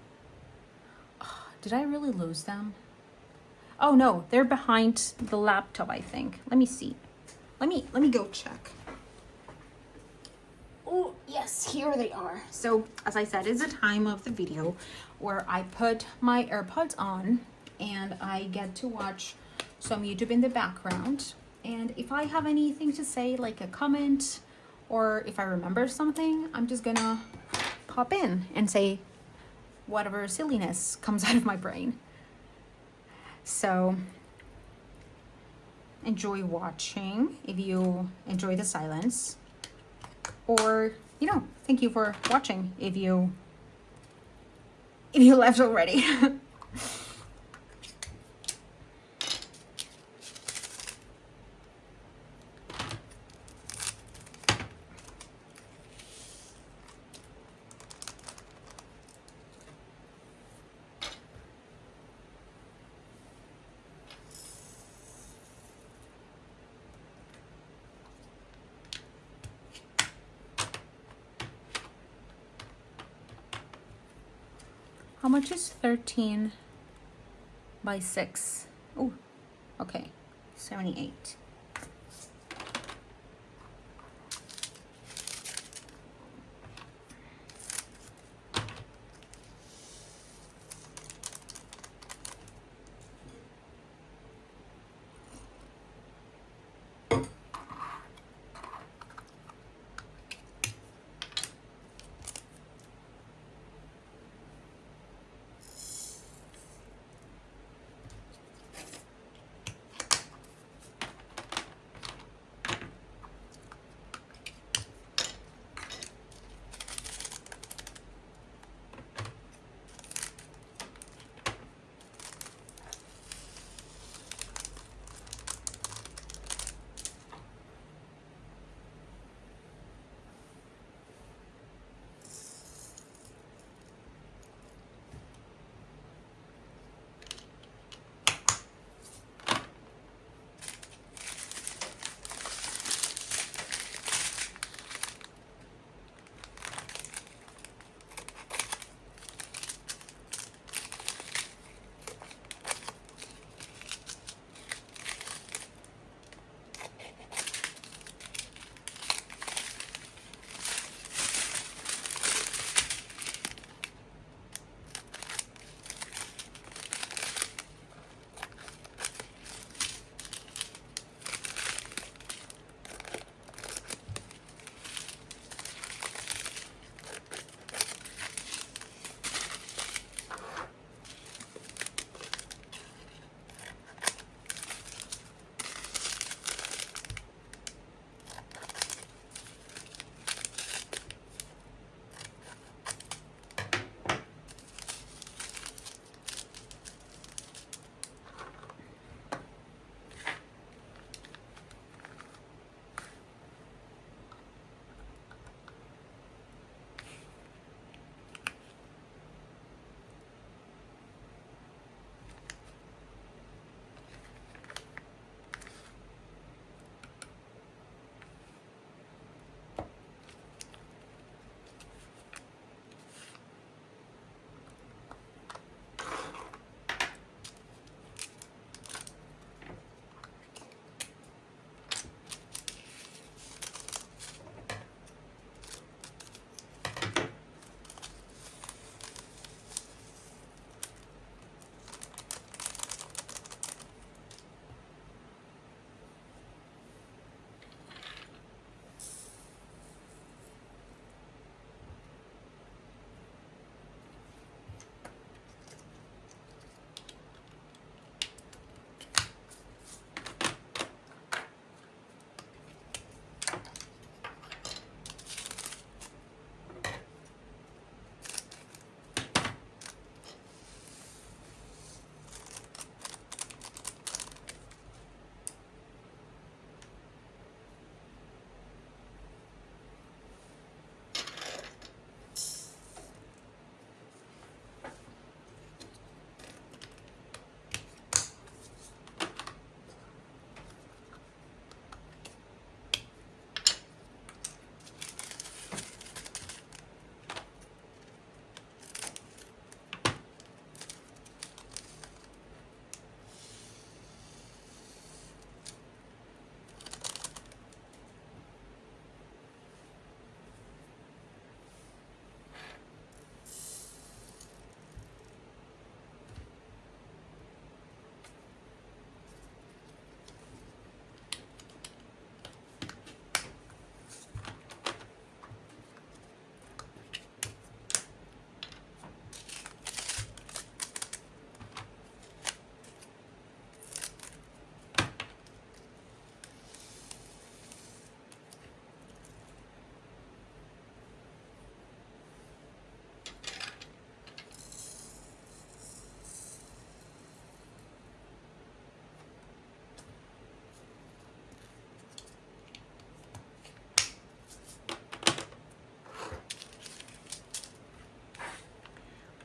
Oh, did I really lose them? Oh no, they're behind the laptop, I think. Let me see. Let me go check. Oh, yes, here they are. So, as I said, it's a time of the video where I put my AirPods on and I get to watch some YouTube in the background. And if I have anything to say, like a comment, or if I remember something, I'm just gonna pop in and say whatever silliness comes out of my brain. So, enjoy watching if you enjoy the silence. Or, thank you for watching if you left already. How much is 13 by 6? Oh, okay, 78.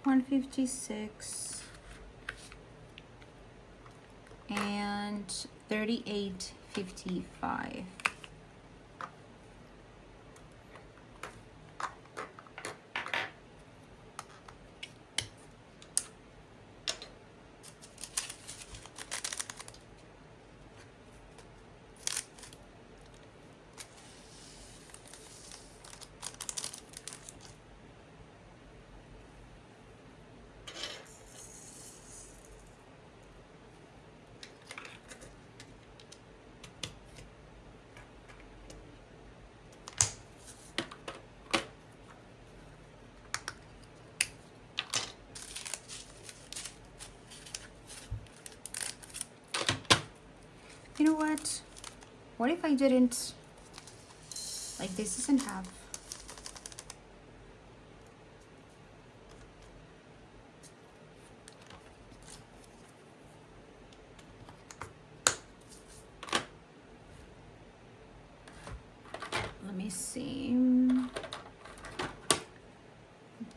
156 and 38.55. You know what? What if I didn't, like this doesn't have, let me see.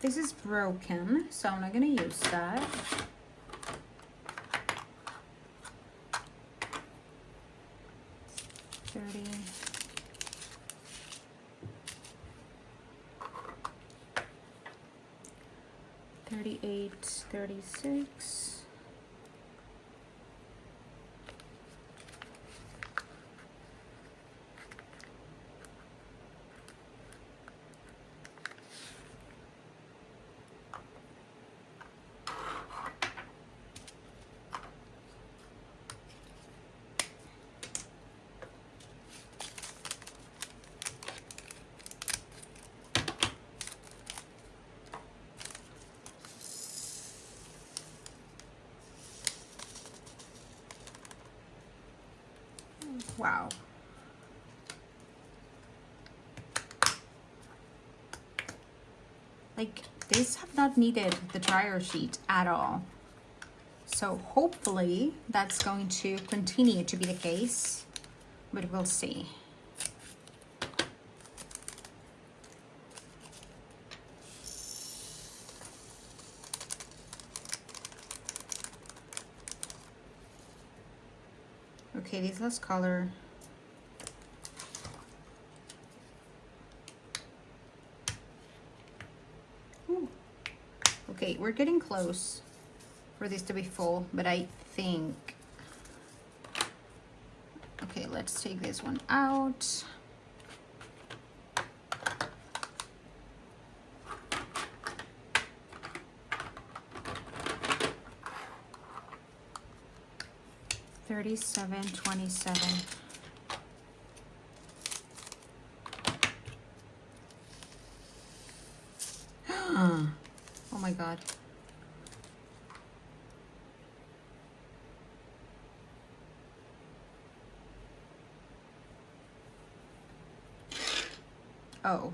This is broken, so I'm not gonna use that. $38, 36. Wow. Like these have not needed the dryer sheet at all. So hopefully that's going to continue to be the case, but we'll see. Okay, this last color. Ooh. Okay, we're getting close for this to be full, but I think, okay, let's take this one out. $37.27. Oh my God. Oh.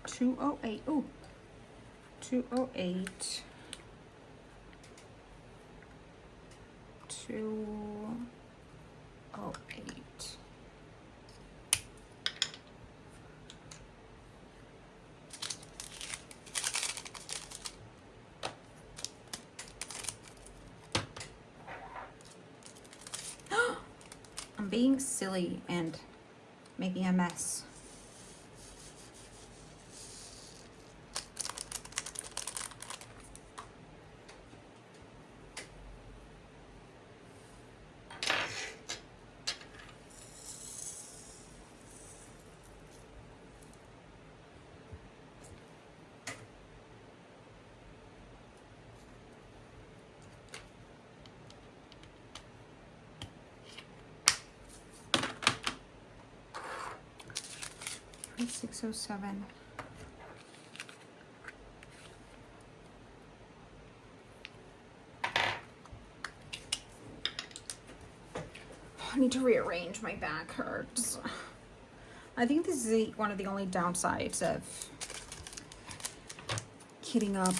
$208. Ooh. $208. $208. I'm being silly and making a mess. $607. need to rearrange. My back hurts. I think this is one of the only downsides of kitting up.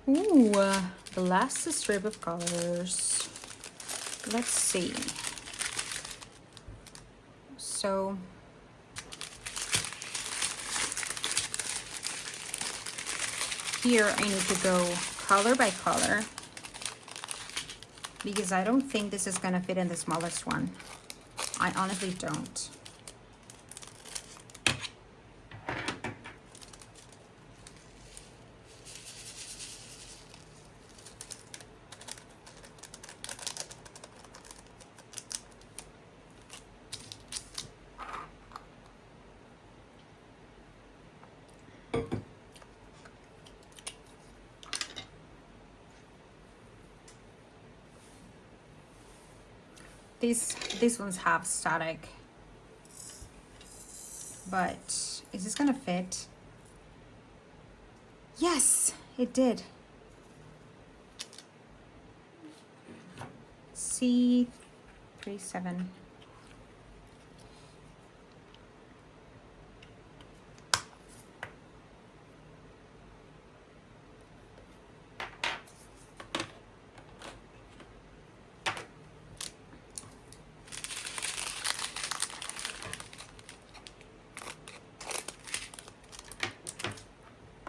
Ooh, the last strip of colors. Let's see. So here I need to go color by color because I don't think this is gonna fit in the smallest one. I honestly don't. These ones have static, but is this gonna fit? Yes, it did. C37.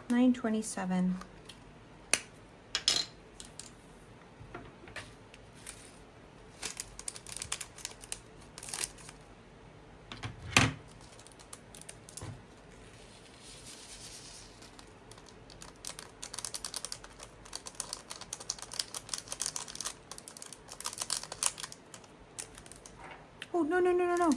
$9.27. Oh, no, no, no, no, no.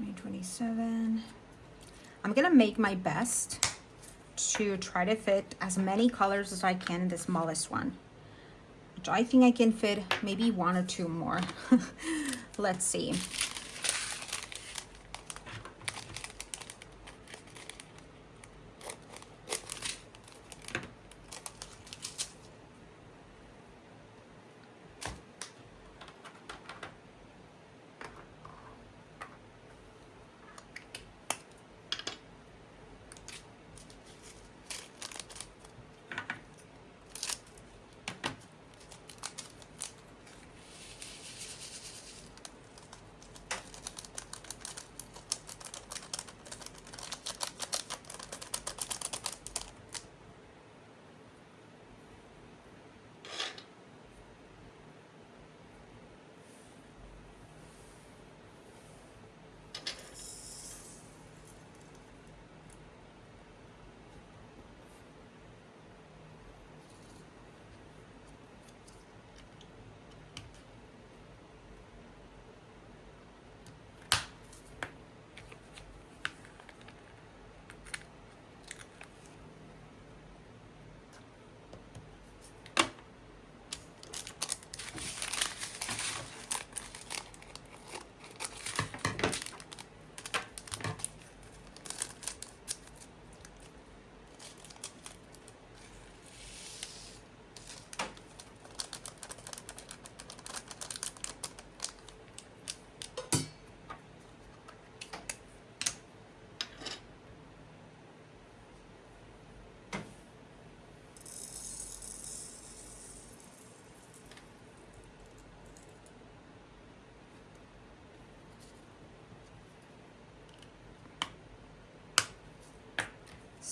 $9.27. I'm gonna make my best to try to fit as many colors as I can in the smallest one, which I think I can fit maybe one or two more. Let's see.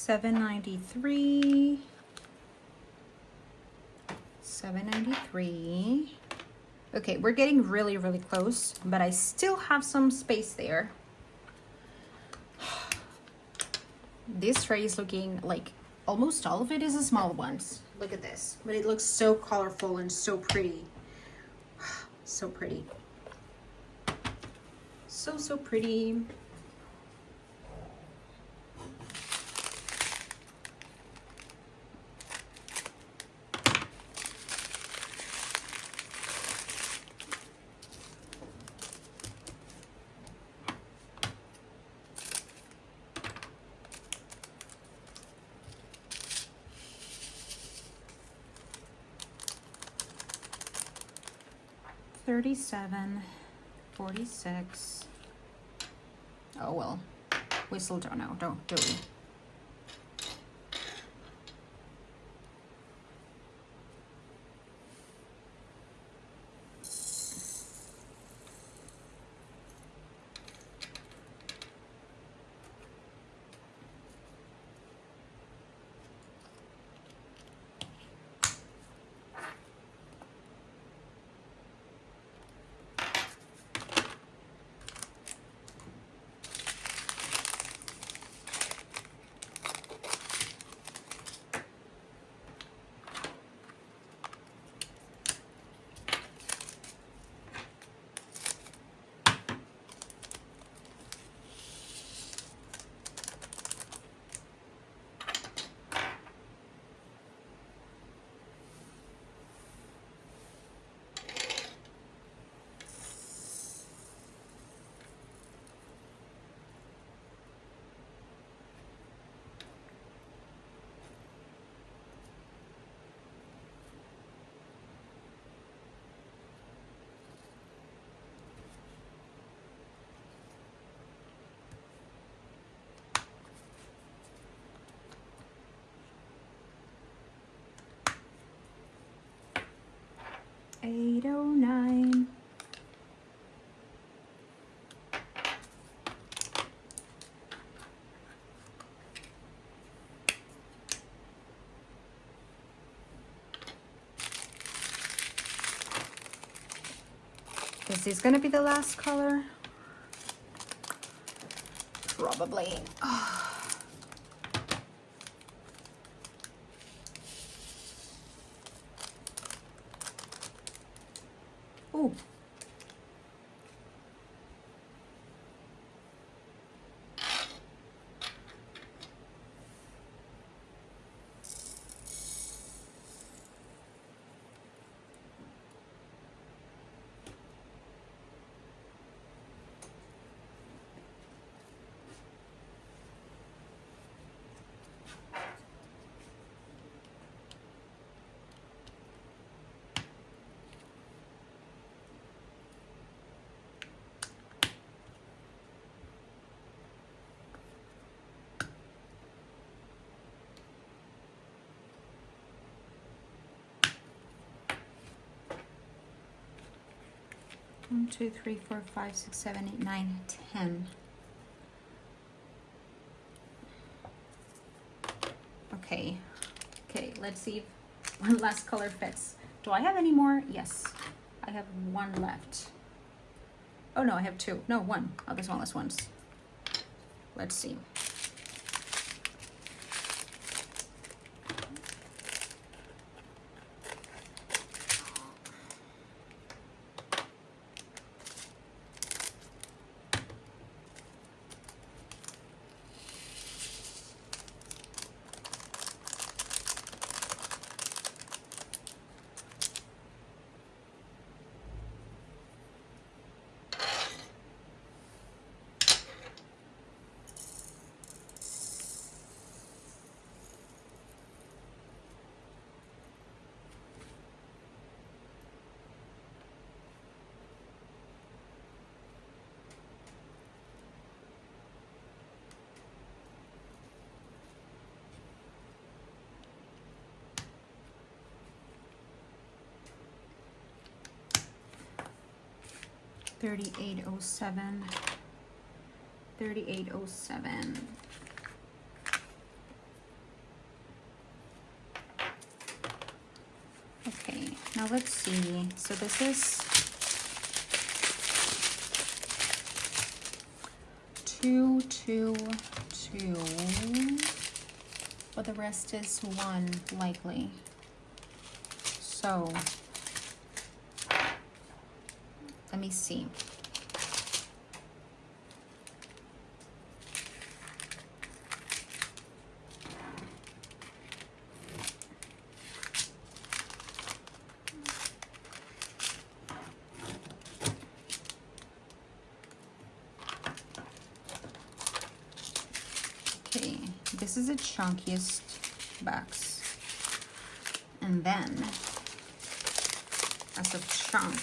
$7.93. $7.93. Okay, we're getting really, really close, but I still have some space there. This tray is looking like almost all of it is the small ones. Look at this. But it looks so colorful and so pretty. So pretty. So, so pretty. $37.46. Oh well, we still don't know, do we? $8.09. Is this gonna be the last color? Probably. Ooh. One, two, three, four, five, six, seven, 8, 9, 10. Okay. Okay, let's see if one last color fits. Do I have any more? Yes. I have one left. Oh no, I have two. No, one of the smallest ones. Let's see. $38.07. $38.07. Okay, now let's see. So this is 222. but the rest is one likely. So let me see. Okay, this is the chunkiest box. And then, as a chunk,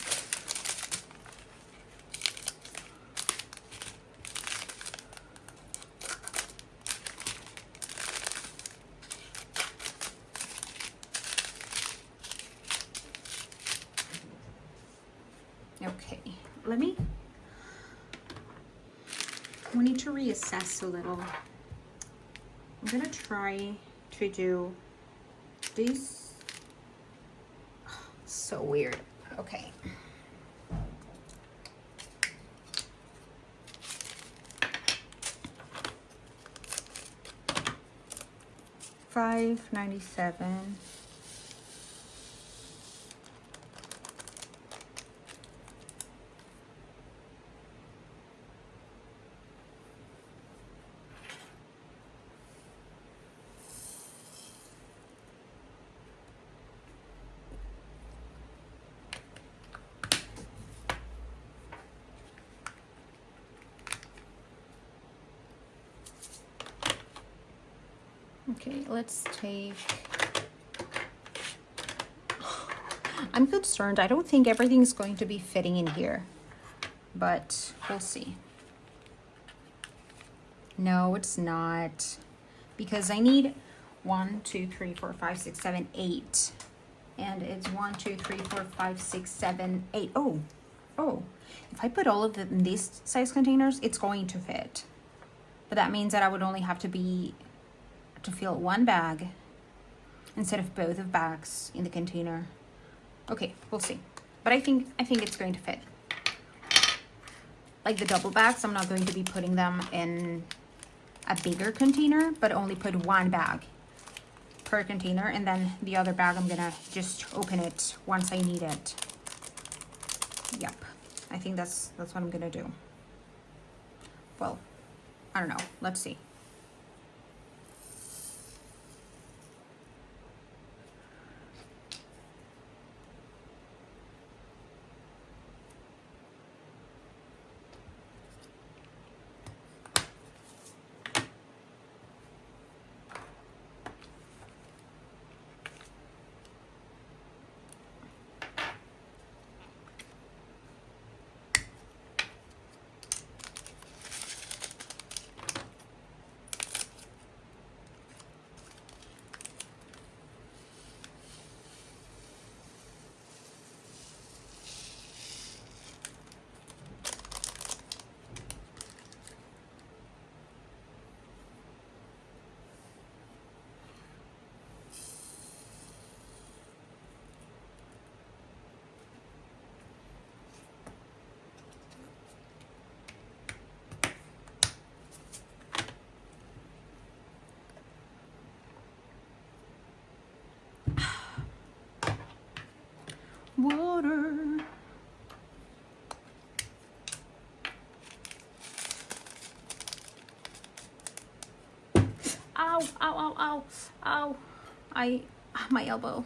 okay, we need to reassess a little. I'm gonna try to do this. So weird. Okay. $5.97. Okay, let's take, I'm concerned. I don't think everything's going to be fitting in here, but we'll see. No, it's not, because I need 1, 2, 3, 4, 5, 6, 7, 8, and it's 1, 2, 3, 4, 5, 6, 7, 8. Oh, if I put all of them in these size containers, it's going to fit, but that means that I would only have to fill one bag instead of both of bags in the container. Okay, we'll see, but I think it's going to fit. Like the double bags, I'm not going to be putting them in a bigger container, but only put one bag per container, and then the other bag I'm gonna just open it once I need it. Yep, I think that's what I'm gonna do. Well, I don't know, let's see. Water. Ow, ow, ow, ow, ow. My elbow.